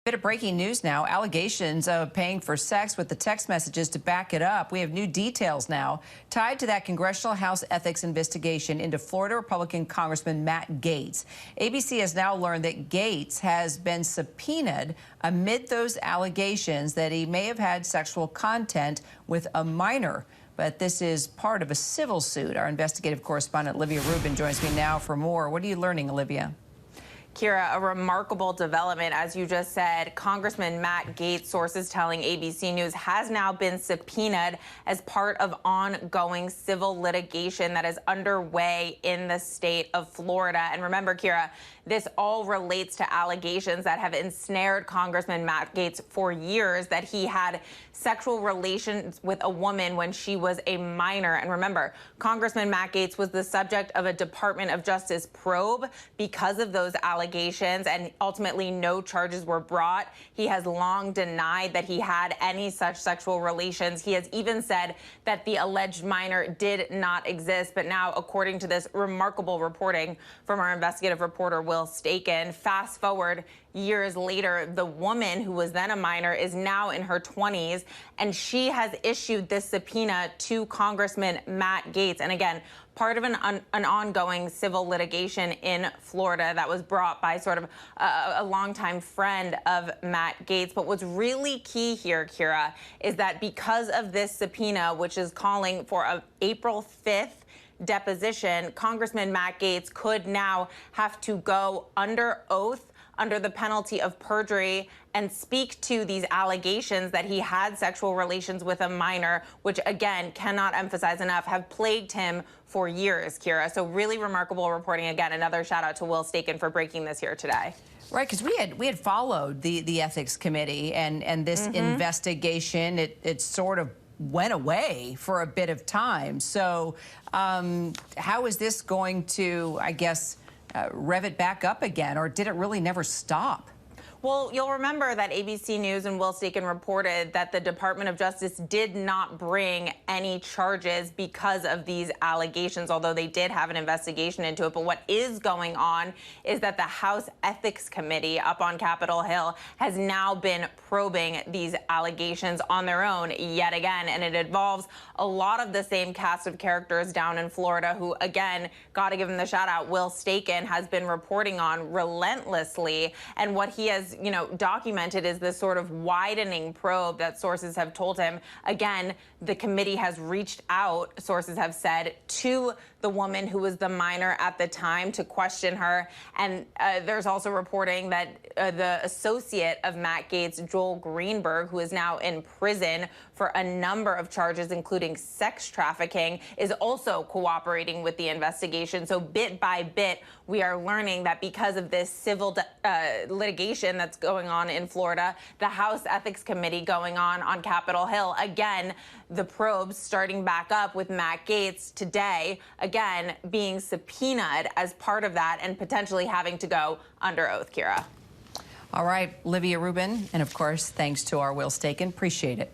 Bit of breaking news now. Allegations of paying for sex with the text messages to back it up. We have new details now tied to that Congressional House ethics investigation into Florida Republican Congressman Matt Gaetz. ABC has now learned that Gaetz has been subpoenaed amid those allegations that he may have had sexual content with a minor. But this is part of a civil suit. Our investigative correspondent Olivia Rubin joins me now for more. What are you learning, Olivia? Kira, a remarkable development, as you just said. Congressman Matt Gaetz, sources telling ABC News, has now been subpoenaed as part of ongoing civil litigation that is underway in the state of Florida. And remember, Kira, this all relates to allegations that have ensnared Congressman Matt Gaetz for years, that he had sexual relations with a woman when she was a minor. And remember, Congressman Matt Gaetz was the subject of a Department of Justice probe because of those allegations, and ultimately no charges were brought. He has long denied that he had any such sexual relations. He has even said that the alleged minor did not exist. But now, according to this remarkable reporting from our investigative reporter, Will Staken, fast forward years later, the woman who was then a minor is now in her 20s, and she has issued this subpoena to Congressman Matt Gaetz. And again, part of an ongoing civil litigation in Florida that was brought by sort of a longtime friend of Matt Gaetz. But what's really key here, Kira, is that because of this subpoena, which is calling for an April 5th deposition, Congressman Matt Gaetz could now have to go under oath, under the penalty of perjury, and speak to these allegations that he had sexual relations with a minor, which, again, cannot emphasize enough, have plagued him for years, Kira. So really remarkable reporting. Again, another shout out to Will Staken for breaking this here today. Right, because we had followed the ethics committee and this investigation. It sort of went away for a bit of time. So how is this going to, I guess, rev it back up again, or did it really never stop? Well, you'll remember that ABC News and Will Staken reported that the Department of Justice did not bring any charges because of these allegations, although they did have an investigation into it. But what is going on is that the House Ethics Committee up on Capitol Hill has now been probing these allegations on their own yet again. And it involves a lot of the same cast of characters down in Florida who, again, got to give him the shout out, Will Staken has been reporting on relentlessly. And what he has documented is this sort of widening probe that sources have told him. Again, the committee has reached out, sources have said, to the woman who was the minor at the time to question her. And there's also reporting that the associate of Matt Gaetz, Joel Greenberg, who is now in prison for a number of charges, including sex trafficking, is also cooperating with the investigation. So bit by bit, we are learning that because of this civil litigation that's going on in Florida, the House Ethics Committee going on Capitol Hill, again, the probes starting back up with Matt Gaetz today, again, being subpoenaed as part of that and potentially having to go under oath, Kira. All right, Olivia Rubin, and of course, thanks to our Will Staken. Appreciate it.